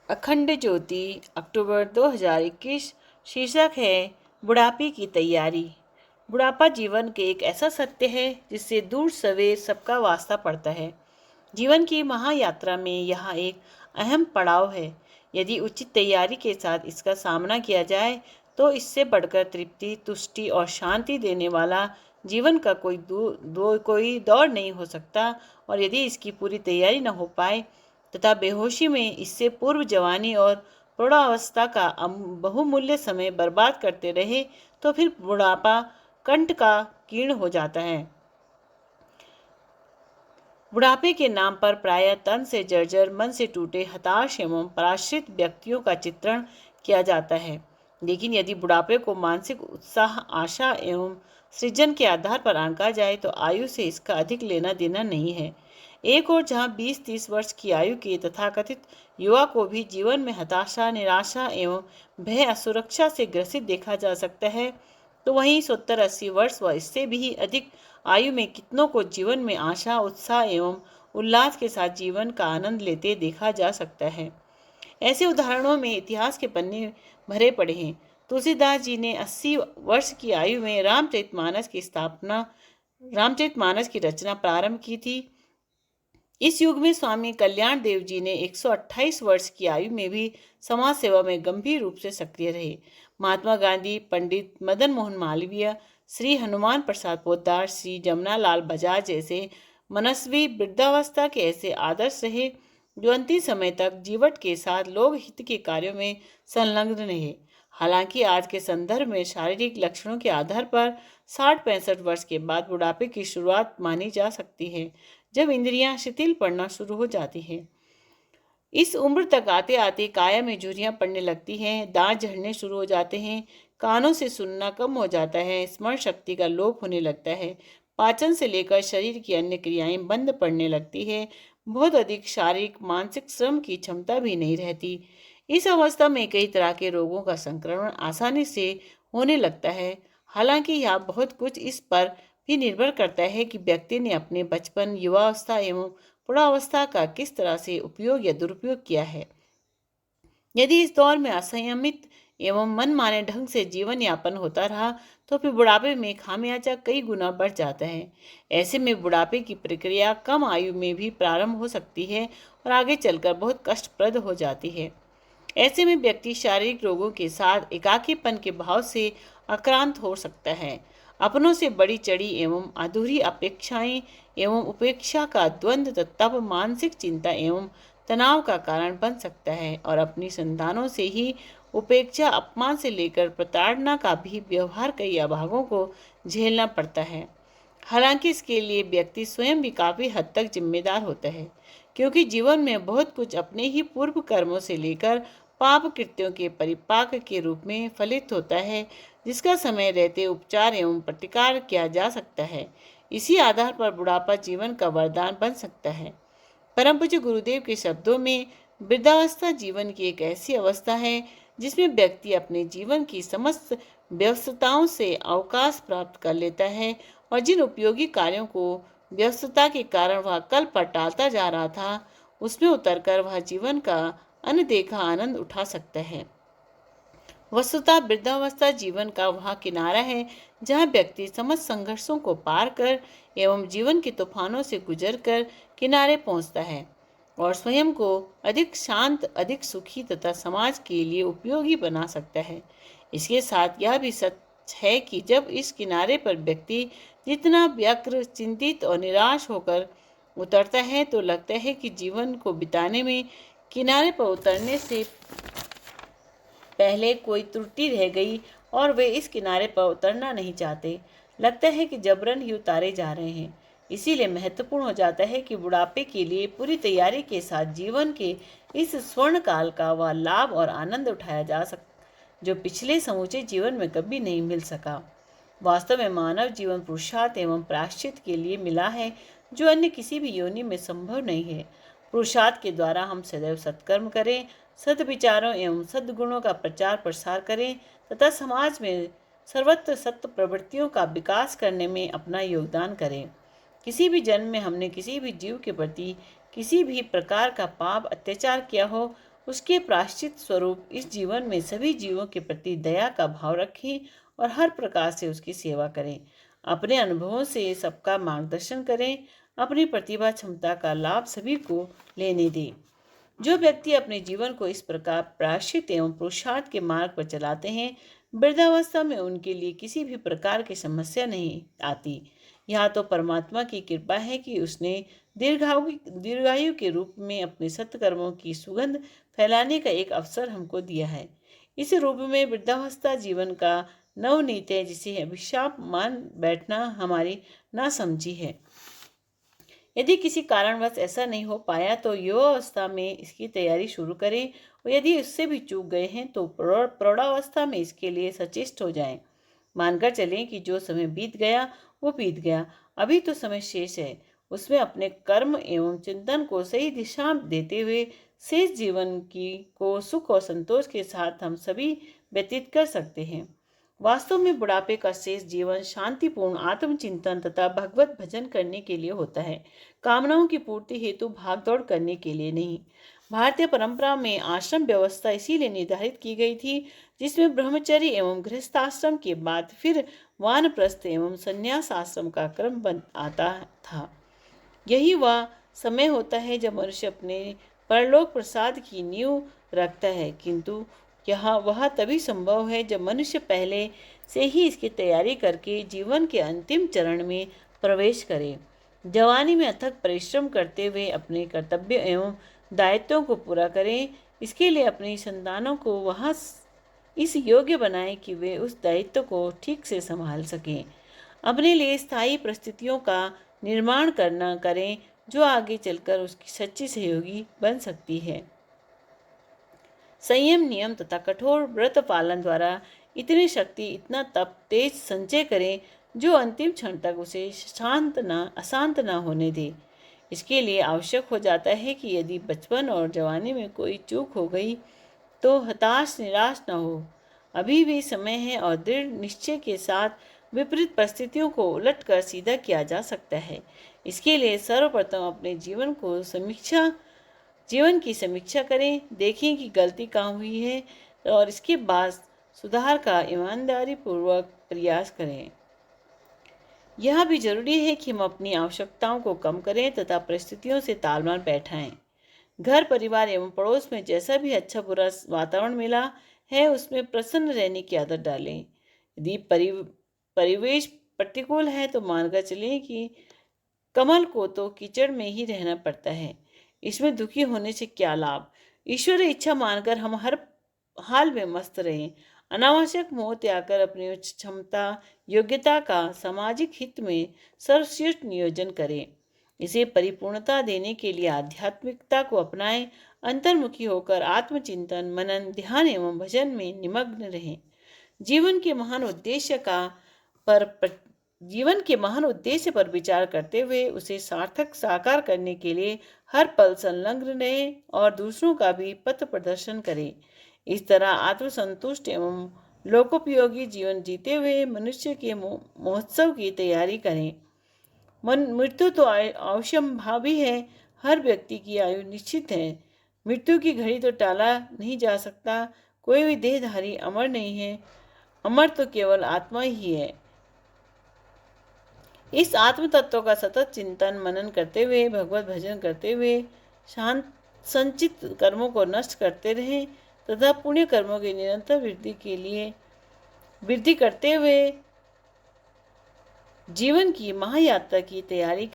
अखंड ज्योति अक्टूबर 2021। शीर्षक है बुढ़ापे की तैयारी। बुढ़ापा जीवन के एक ऐसा सत्य है जिससे दूर सवेर सबका वास्ता पड़ता है। जीवन की महायात्रा में यह एक अहम पड़ाव है। यदि उचित तैयारी के साथ इसका सामना किया जाए तो इससे बढ़कर तृप्ति, तुष्टि और शांति देने वाला जीवन का कोई दौर नहीं हो सकता। और यदि इसकी पूरी तैयारी न हो पाए तथा बेहोशी में इससे पूर्व जवानी और प्रौढ़ावस्था का बहुमूल्य समय बर्बाद करते रहे तो फिर बुढ़ापा कंठ का कीर्ण हो जाता है। बुढ़ापे के नाम पर प्रायः तन से जर्जर, मन से टूटे, हताश एवं पराश्रित व्यक्तियों का चित्रण किया जाता है। लेकिन यदि बुढ़ापे को मानसिक उत्साह, आशा एवं सृजन के आधार पर आंका जाए तो आयु से इसका अधिक लेना देना नहीं है। एक और जहां 20-30 वर्ष की आयु के तथाकथित युवा को भी जीवन में हताशा, निराशा एवं भय, असुरक्षा से ग्रसित देखा जा सकता है, तो वहीं 70-80 वर्ष व इससे भी अधिक आयु में कितनों को जीवन में आशा, उत्साह एवं उल्लास के साथ जीवन का आनंद लेते देखा जा सकता है। ऐसे उदाहरणों में इतिहास के पन्ने भरे पड़े हैं। तुलसीदास जी ने 80 वर्ष की आयु में रामचरितमानस की रचना प्रारंभ की थी। इस युग में स्वामी कल्याण देव जी ने 128 वर्ष की आयु में भी समाज सेवा में गंभीर रूप से सक्रिय रहे। महात्मा गांधी, पंडित मदन मोहन मालवीय, श्री हनुमान प्रसाद पोद्दार, श्री जमनालाल बजाज जैसे मनस्वी वृद्धावस्था के ऐसे आदर्श रहे जो अंतिम समय तक जीवट के साथ लोक हित के कार्यों में संलग्न रहे। हालांकि आज के संदर्भ में शारीरिक लक्षणों के आधार पर 60-65 वर्ष के बाद बुढ़ापे की शुरुआत मानी जा सकती है, जब इंद्रियां शिथिल पड़ना शुरू हो जाती हैं। इस उम्र तक आते आते काया में झुर्रियां पड़ने लगती हैं, दांत झड़ने शुरू हो जाते हैं, कानों से सुनना कम हो जाता है, स्मरण शक्ति का लोप होने लगता है, पाचन से लेकर शरीर की अन्य क्रियाएं बंद पड़ने लगती है, बहुत अधिक शारीरिक मानसिक श्रम की क्षमता भी नहीं रहती। इस अवस्था में कई तरह के रोगों का संक्रमण आसानी से होने लगता है। हालांकि यह बहुत कुछ इस पर भी निर्भर करता है कि व्यक्ति ने अपने बचपन, युवावस्था एवं प्रौढ़ावस्था का किस तरह से उपयोग या दुरुपयोग किया है। यदि इस दौर में असंयमित एवं मनमाने ढंग से जीवन यापन होता रहा तो फिर बुढ़ापे में खामियाजा कई गुना बढ़ जाता है। ऐसे में बुढ़ापे की प्रक्रिया कम आयु में भी प्रारंभ हो सकती है और आगे चलकर बहुत कष्टप्रद हो जाती है। ऐसे में व्यक्ति शारीरिक रोगों के साथ एकाकीपन के भाव से आक्रांत हो सकता है। अपनों से बड़ी चढ़ी एवं अधूरी अपेक्षाएं एवं उपेक्षा का द्वंद्व तब मानसिक चिंता एवं तनाव का कारण बन सकता है और अपनी संतानों से ही उपेक्षा, अपमान से लेकर प्रताड़ना का भी व्यवहार कई अभागों को झेलना पड़ता है। हालांकि इसके लिए व्यक्ति स्वयं भी काफी हद तक जिम्मेदार होता है, क्योंकि जीवन में बहुत कुछ अपने ही पूर्व कर्मों से लेकर पाप कृत्यों के परिपाक के रूप में फलित होता है, जिसका समय रहते उपचार एवं प्रतिकार किया जा सकता है। इसी आधार पर बुढ़ापा जीवन का वरदान बन सकता है। परम पूज्य गुरुदेव के शब्दों में वृद्धावस्था जीवन की एक ऐसी अवस्था है जिसमें व्यक्ति अपने जीवन की समस्त व्यस्तताओं से अवकाश प्राप्त कर लेता है और जिन उपयोगी कार्यों को व्यस्तता के कारण वह कल पर टालता जा रहा था, उसमें उतरकर वह जीवन का अनदेखा आनंद उठा सकता है। वस्तुतः वृद्धावस्था जीवन का वह किनारा है जहाँ व्यक्ति समस्त संघर्षों को पार कर एवं जीवन के तूफानों से गुजर कर किनारे पहुँचता है और स्वयं को अधिक शांत, अधिक सुखी तथा समाज के लिए उपयोगी बना सकता है। इसके साथ यह भी सच है कि जब इस किनारे पर व्यक्ति जितना व्यग्र, चिंतित और निराश होकर उतरता है तो लगता है कि जीवन को बिताने में किनारे पर उतरने से पहले कोई त्रुटि रह गई और वे इस किनारे पर उतरना नहीं चाहते। लगता है कि जबरन ही उतारे जा रहे हैं। इसीलिए महत्वपूर्ण हो जाता है कि बुढ़ापे के लिए पूरी तैयारी के साथ जीवन के इस स्वर्ण काल का वह लाभ और आनंद उठाया जा जो पिछले समूचे जीवन में कभी नहीं मिल सका। वास्तव में मानव जीवन पुरुषार्थ एवं प्रायश्चित के लिए मिला है, जो अन्य किसी भी योनि में संभव नहीं है। पुरुषार्थ के द्वारा हम सदैव सत्कर्म करें, सद्विचारों एवं सद्गुणों का प्रचार प्रसार करें तथा समाज में सर्वत्र सत्य प्रवृत्तियों का विकास करने में अपना योगदान करें। किसी भी जन्म में हमने किसी भी जीव के प्रति किसी भी प्रकार का पाप, अत्याचार किया हो उसके प्रायश्चित स्वरूप इस जीवन में सभी जीवों के प्रति दया का भाव रखें और हर प्रकार से उसकी सेवा करें। अपने अनुभवों से सबका मार्गदर्शन करें, अपनी प्रतिभा क्षमता का लाभ सभी को लेने दें। जो व्यक्ति अपने जीवन को इस प्रकार प्रायश्चित एवं पुरुषार्थ के मार्ग पर चलाते हैं, वृद्धावस्था में उनके लिए किसी भी प्रकार की समस्या नहीं आती। यहाँ तो परमात्मा की कृपा है कि उसने दीर्घायु के रूप में अपने सत्कर्मों की सुगंध फैलाने का एक अवसर हमको दिया है। इस रूप में वृद्धावस्था जीवन का नवनीत है, जिसे अभिशाप मान बैठना हमारी नासमझी है। यदि किसी कारणवश ऐसा नहीं हो पाया तो युवावस्था में इसकी तैयारी शुरू करें, और यदि उससे भी चूक गए हैं तो प्रौढ़ावस्था में इसके लिए सचेष्ट हो जाएं। मानकर चलें कि जो समय बीत गया वो बीत गया, अभी तो समय शेष है। उसमें अपने कर्म एवं चिंतन को सही दिशा देते हुए शेष जीवन को सुख और संतोष के साथ हम सभी व्यतीत कर सकते हैं। वास्तव में बुढ़ापे का शेष जीवन शांतिपूर्ण आत्मचिंतन तथा भगवत भजन करने के लिए होता है, कामनाओं की पूर्ति हेतु भागदौड़ करने के लिए नहीं। भारतीय परंपरा में आश्रम व्यवस्था इसीलिए निर्धारित की गई थी, जिसमें ब्रह्मचर्य एवं गृहस्थाश्रम के बाद फिर वानप्रस्थ एवं संन्यास आश्रम का क्रम बन आता था। यही वह समय होता है जब मनुष्य अपने परलोक प्रसाद की नींव रखता है, किंतु यहाँ वह तभी संभव है जब मनुष्य पहले से ही इसकी तैयारी करके जीवन के अंतिम चरण में प्रवेश करे। जवानी में अथक परिश्रम करते हुए अपने कर्तव्य एवं दायित्वों को पूरा करें। इसके लिए अपनी संतानों को वहाँ इस योग्य बनाएं कि वे उस दायित्व को ठीक से संभाल सकें। अपने लिए स्थायी परिस्थितियों का निर्माण करें जो आगे चलकर उसकी सच्ची सहयोगी बन सकती है। संयम, नियम तथा कठोर व्रत पालन द्वारा इतनी शक्ति, इतना तप, तेज संचय करें जो अंतिम क्षण तक उसे अशांत न होने दे। इसके लिए आवश्यक हो जाता है कि यदि बचपन और जवानी में कोई चूक हो गई तो हताश निराश न हो। अभी भी समय है और दृढ़ निश्चय के साथ विपरीत परिस्थितियों को उलटकर सीधा किया जा सकता है। इसके लिए सर्वप्रथम अपने जीवन की समीक्षा करें, देखें कि गलती कहाँ हुई है और इसके बाद सुधार का ईमानदारी पूर्वक प्रयास करें। यह भी जरूरी है कि हम अपनी आवश्यकताओं को कम करें तथा परिस्थितियों से तालमेल बैठाएं। घर, परिवार एवं पड़ोस में जैसा भी अच्छा बुरा वातावरण मिला है उसमें प्रसन्न रहने की आदत डालें। यदि परिवेश प्रतिकूल है तो मानकर चलें कि कमल को तो कीचड़ में ही रहना पड़ता है, इसमें दुखी होने से क्या लाभ। ईश्वर इच्छा मानकर हम हर हाल में मस्त रहें। अनावश्यक मोह त्याग कर अपनी उच्च क्षमता योग्यता का सामाजिक हित में सर्वश्रेष्ठ नियोजन करें। इसे परिपूर्णता देने के लिए आध्यात्मिकता को अपनाएं। अंतर्मुखी होकर आत्मचिंतन, मनन, ध्यान एवं भजन में निमग्न रहें। जीवन के महान उद्देश्य पर विचार करते हुए उसे सार्थक साकार करने के लिए हर पल संलग्न रहें और दूसरों का भी पथ प्रदर्शन करें। इस तरह आत्मसंतुष्ट एवं लोकोपयोगी जीवन जीते हुए मनुष्य के महोत्सव की तैयारी करें। मृत्यु तो अवश्यंभावी है, हर व्यक्ति की आयु निश्चित है। मृत्यु की घड़ी तो टाला नहीं जा सकता। कोई भी देहधारी अमर नहीं है, अमर तो केवल आत्मा ही है। इस आत्म तत्व का सतत चिंतन मनन करते हुए, भगवत भजन करते हुए संचित कर्मों को नष्ट करते रहें तथा पुण्य कर्मों की निरंतर वृद्धि करते हुए जीवन की महायात्रा की तैयारी